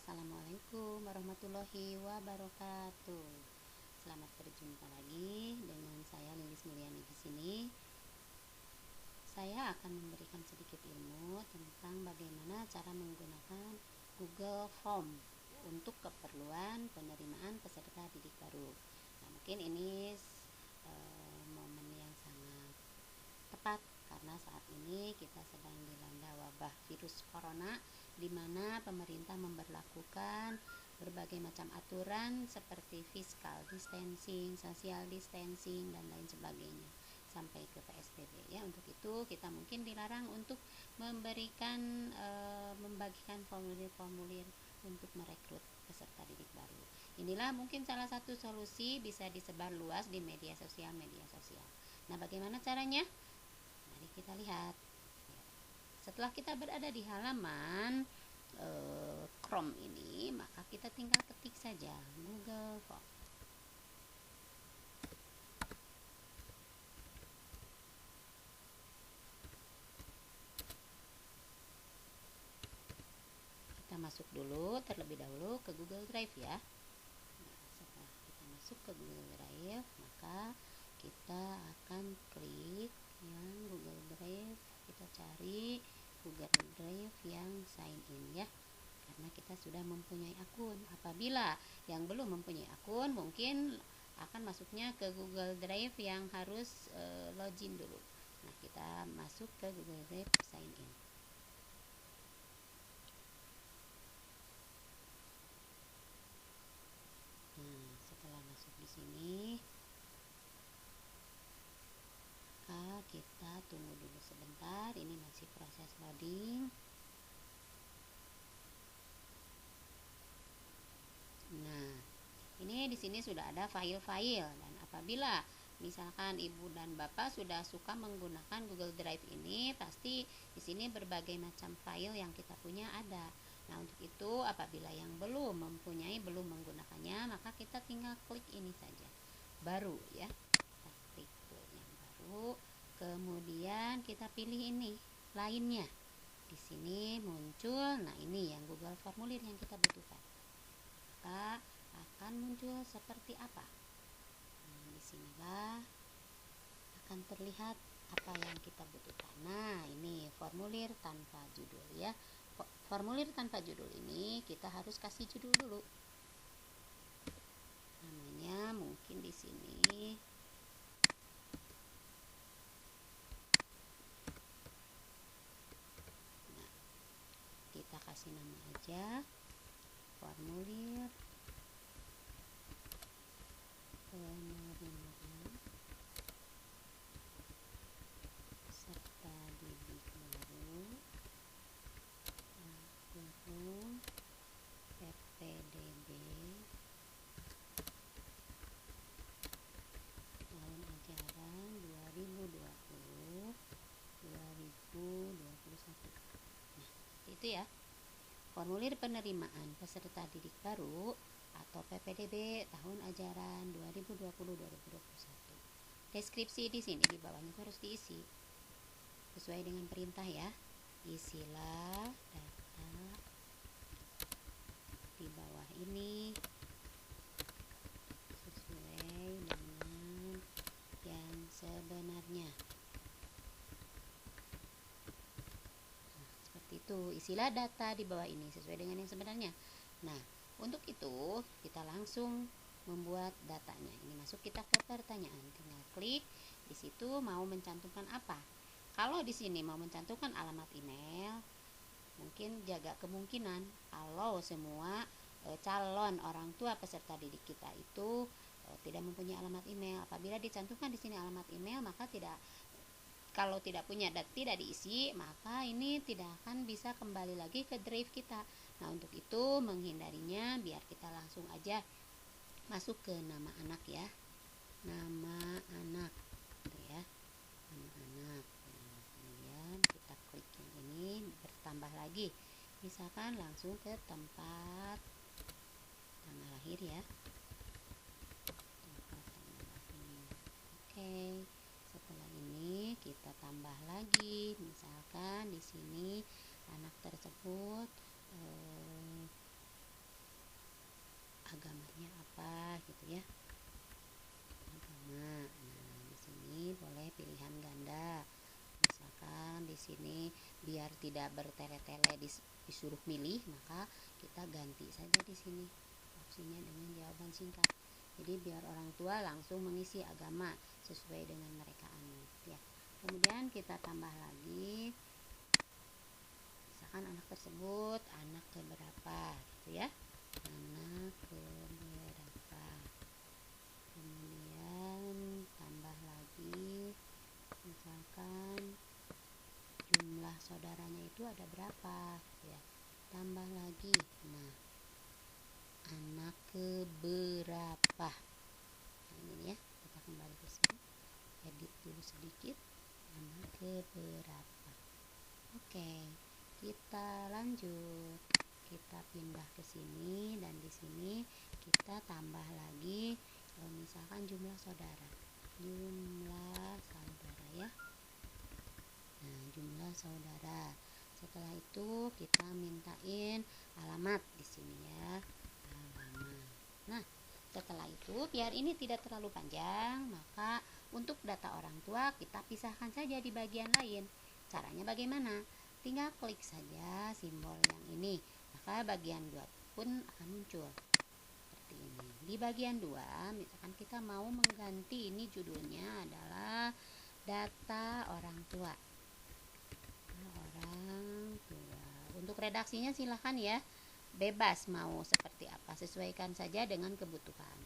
Assalamualaikum warahmatullahi wabarakatuh. Selamat berjumpa lagi dengan saya Lilis Mulyani di sini. Saya akan memberikan sedikit ilmu tentang bagaimana cara menggunakan Google Form untuk keperluan penerimaan peserta didik baru. Nah, mungkin ini momen yang sangat tepat karena saat ini kita sedang dilanda wabah virus corona, di mana pemerintah memberlakukan berbagai macam aturan seperti physical distancing, social distancing, dan lain sebagainya sampai ke PSBB ya. Untuk itu kita mungkin dilarang untuk membagikan formulir-formulir untuk merekrut peserta didik baru. Inilah mungkin salah satu solusi bisa disebar luas di media sosial. Nah, bagaimana caranya? Mari kita lihat. Setelah kita berada di halaman Chrome ini, maka kita tinggal ketik saja Google Form. Kita masuk dulu terlebih dahulu ke Google Drive ya. Nah, setelah kita masuk ke Google Drive, maka kita akan klik yang Google Drive. Kita cari Google Drive yang sign in ya, karena kita sudah mempunyai akun. Apabila yang belum mempunyai akun, mungkin akan masuknya ke Google Drive yang harus login dulu. Nah, kita masuk ke Google Drive sign in. Nah, setelah masuk di sini, kita tunggu dulu sebentar. Ini masih proses loading. Nah, ini di sini sudah ada file-file, dan apabila misalkan ibu dan bapak sudah suka menggunakan Google Drive ini, pasti di sini berbagai macam file yang kita punya ada. Nah, untuk itu apabila yang belum menggunakannya, maka kita tinggal klik ini saja, baru ya. Kita klik yang baru, kemudian kita pilih ini lainnya. Di sini muncul, nah ini yang Google Formulir yang kita butuhkan. Maka akan muncul seperti apa? Nah, disinilah akan terlihat apa yang kita butuhkan. Nah, ini formulir tanpa judul ya. Formulir tanpa judul ini kita harus kasih judul dulu. Namanya mungkin di sini kita kasih nama aja formulir penerimaan peserta didik baru tahun PPDB tahun ajaran 2020-2021. Nah, seperti itu ya. Formulir penerimaan peserta didik baru atau PPDB tahun ajaran 2020-2021. Deskripsi di sini di bawahnya itu harus diisi sesuai dengan perintah ya. Isilah data di bawah ini sesuai dengan yang sebenarnya. Itu isilah data di bawah ini sesuai dengan yang sebenarnya. Nah, untuk itu kita langsung membuat datanya. Ini masuk kita ke pertanyaan, tinggal klik di situ mau mencantumkan apa. Kalau di sini mau mencantumkan alamat email, mungkin jaga kemungkinan kalau semua calon orang tua peserta didik kita itu tidak mempunyai alamat email. Apabila dicantumkan di sini alamat email, maka kalau tidak punya dan tidak diisi, maka ini tidak akan bisa kembali lagi ke drive kita. Nah, untuk itu menghindarinya, biar kita langsung aja masuk ke nama anak ya. Nama anak gitu ya. Nama anak. Nah, kemudian kita klik yang ini, bertambah lagi. Misalkan langsung ke tempat tanggal lahir ya. Tempat tanggal lahir. Oke. Setelah ini kita tambah lagi, misalkan di sini anak tersebut tidak bertele-tele disuruh milih, maka kita ganti saja di sini opsinya dengan jawaban singkat. Jadi biar orang tua langsung mengisi agama sesuai dengan mereka anut ya. Kemudian kita tambah lagi, misalkan anak tersebut anak keberapa gitu ya, anak keberapa. Kemudian tambah lagi, misalkan jumlah saudaranya itu ada berapa ya, tambah lagi. Nah, anak keberapa. Nah, ini ya, kita kembali ke sini, edit dulu sedikit, anak keberapa. Oke, kita lanjut, kita pindah ke sini, dan di sini kita tambah lagi misalkan jumlah saudara ya. Nah, jumlah saudara. Setelah itu kita mintain alamat di sini ya, alamat. Nah, setelah itu biar ini tidak terlalu panjang, maka untuk data orang tua kita pisahkan saja di bagian lain. Caranya bagaimana? Tinggal klik saja simbol yang ini, maka bagian 2 pun akan muncul seperti ini. Di bagian 2, misalkan kita mau mengganti, ini judulnya adalah data orang tua. Untuk redaksinya silahkan ya, bebas mau seperti apa, sesuaikan saja dengan kebutuhan.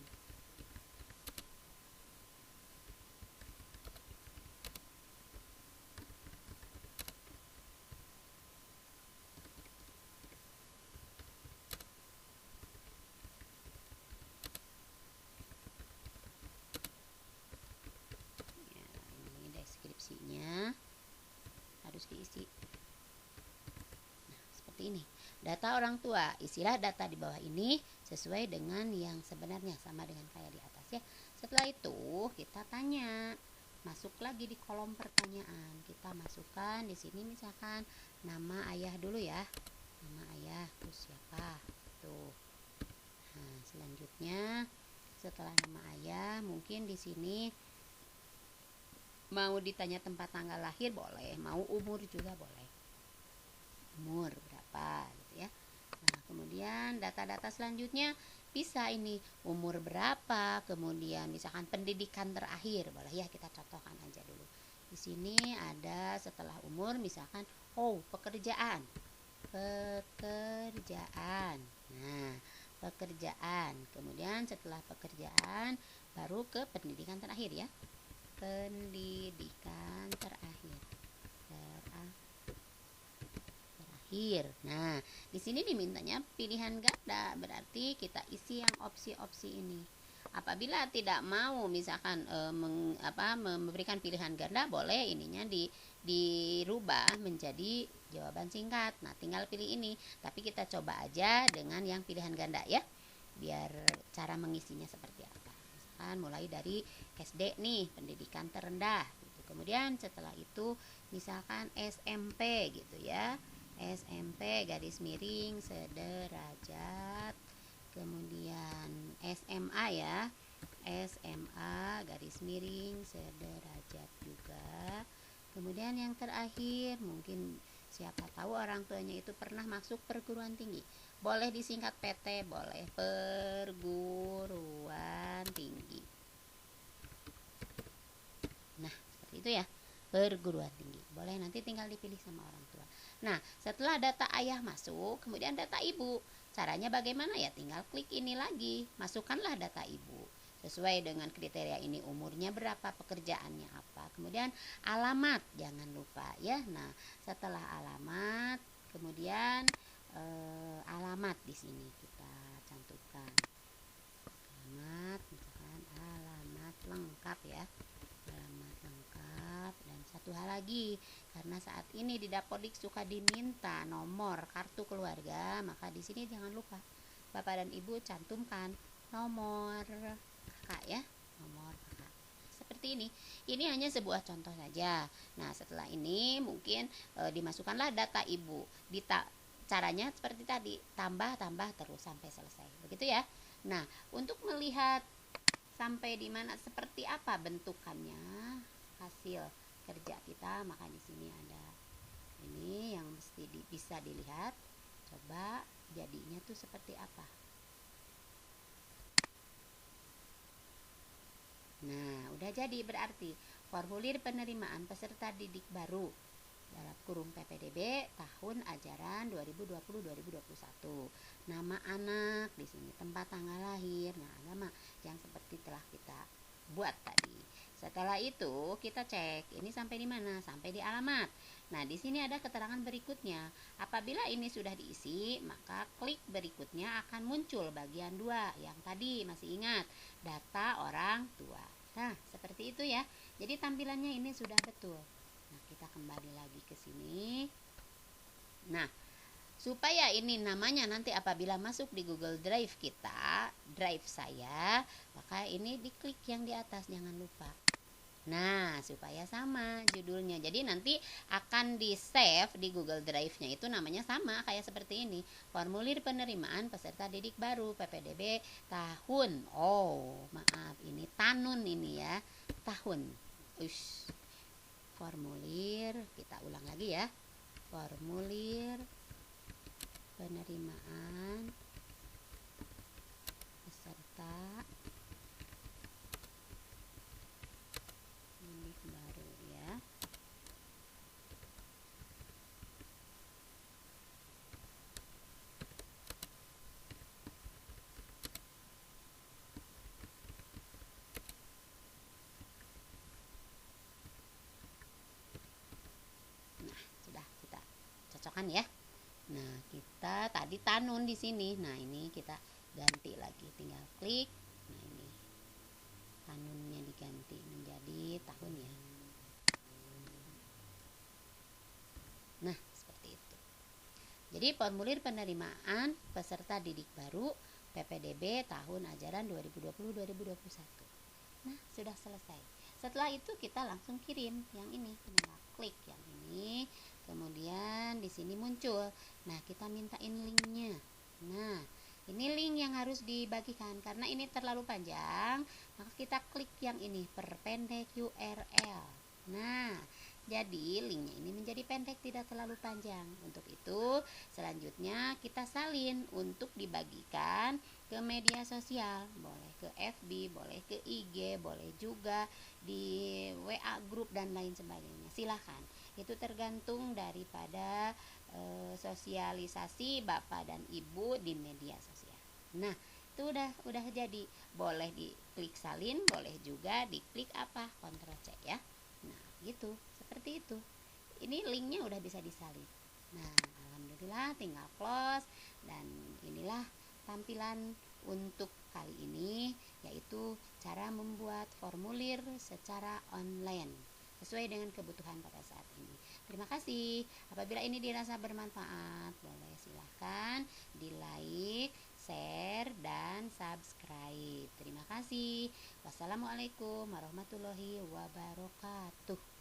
Ya, ini deskripsinya harus diisi. Ini data orang tua, isilah data di bawah ini sesuai dengan yang sebenarnya, sama dengan kayak di atas ya. Setelah itu kita tanya, masuk lagi di kolom pertanyaan, kita masukkan di sini misalkan nama ayah dulu ya, nama ayah terus siapa tuh. Nah, selanjutnya setelah nama ayah mungkin di sini mau ditanya tempat tanggal lahir boleh, mau umur juga boleh, umur berapa gitu ya. Nah, kemudian data-data selanjutnya bisa ini umur berapa, kemudian misalkan pendidikan terakhir boleh ya, kita contohkan aja dulu. Di sini ada setelah umur misalkan pekerjaan. Nah, pekerjaan. Kemudian setelah pekerjaan baru ke pendidikan terakhir ya. Pendidikan terakhir. Nah, di sini dimintanya pilihan ganda, berarti kita isi yang opsi-opsi ini. Apabila tidak mau misalkan memberikan pilihan ganda, boleh ininya dirubah menjadi jawaban singkat. Nah, tinggal pilih ini. Tapi kita coba aja dengan yang pilihan ganda ya, biar cara mengisinya seperti apa. Misalkan mulai dari SD nih, pendidikan terendah gitu. Kemudian setelah itu misalkan SMP gitu ya, SMP garis miring sederajat. Kemudian SMA ya, SMA garis miring sederajat juga. Kemudian yang terakhir mungkin siapa tahu orang tuanya itu pernah masuk perguruan tinggi, boleh disingkat PT, boleh perguruan tinggi. Nah, seperti itu ya, perguruan tinggi boleh, nanti tinggal dipilih sama orang tua. Nah, setelah data ayah masuk, kemudian data ibu. Caranya bagaimana ya? Tinggal klik ini lagi, masukkanlah data ibu. Sesuai dengan kriteria ini, umurnya berapa, pekerjaannya apa. Kemudian alamat, jangan lupa ya. Nah, setelah alamat, kemudian alamat di sini kita cantumkan. Alamat, misalkan alamat lengkap ya. Alamat lengkap. Dan satu hal lagi, karena saat ini di Dapodik suka diminta nomor kartu keluarga, maka di sini jangan lupa Bapak dan Ibu cantumkan nomor kakak ya, nomor kakak. Seperti ini. Ini hanya sebuah contoh saja. Nah, setelah ini mungkin dimasukkanlah data Ibu. Caranya seperti tadi, tambah terus sampai selesai. Begitu ya. Nah, untuk melihat sampai di mana seperti apa bentukannya hasil kerja kita, maka di sini ada Ini yang mesti bisa dilihat. Coba jadinya tuh seperti apa. Nah, udah jadi berarti formulir penerimaan peserta didik baru dalam kurung PPDB tahun ajaran 2020-2021. Nama anak di sini, tempat tanggal lahir, nah agama yang seperti telah kita buat tadi. Setelah itu kita cek ini sampai di mana? Sampai di alamat. Nah, di sini ada keterangan berikutnya. Apabila ini sudah diisi, maka klik berikutnya akan muncul bagian 2 yang tadi masih ingat, data orang tua. Nah, seperti itu ya. Jadi tampilannya ini sudah betul. Nah, kita kembali lagi ke sini. Nah, supaya ini namanya nanti apabila masuk di Google Drive kita, Drive saya, maka ini diklik yang di atas, jangan lupa. Nah, supaya sama judulnya. Jadi nanti akan di save di Google Drive-nya itu namanya sama kayak seperti ini. Formulir penerimaan peserta didik baru PPDB tahun. Oh, maaf, ini tanun ini ya. Tahun. Formulir, kita ulang lagi ya. Formulir penerimaan peserta didik baru ya. Nah, sudah kita cocokkan ya. Nah, kita tadi tanun di sini. Nah, ini kita ganti lagi, tinggal klik. Nah, ini tanunnya diganti menjadi tahun ya. Nah, seperti itu. Jadi formulir penerimaan peserta didik baru PPDB tahun ajaran 2020-2021. Nah, sudah selesai. Setelah itu kita langsung kirim yang ini. Tinggal klik yang ini. Kemudian di sini muncul. Nah, kita mintain linknya. Nah, ini link yang harus dibagikan karena ini terlalu panjang, maka kita klik yang ini, perpendek URL. Nah, jadi linknya ini menjadi pendek, tidak terlalu panjang. Untuk itu selanjutnya kita salin untuk dibagikan ke media sosial, boleh ke FB, boleh ke IG, boleh juga di WA grup dan lain sebagainya. Silahkan, itu tergantung daripada sosialisasi Bapak dan Ibu di media sosial. Nah, itu udah jadi. Boleh diklik salin, boleh juga diklik apa? Ctrl C ya. Nah, gitu. Seperti itu. Ini linknya udah bisa disalin. Nah, alhamdulillah tinggal close, dan inilah tampilan untuk kali ini, yaitu cara membuat formulir secara online sesuai dengan kebutuhan pada saat ini. Terima kasih. Apabila ini dirasa bermanfaat, boleh silahkan di like, share, dan subscribe. Terima kasih. Wassalamualaikum warahmatullahi wabarakatuh.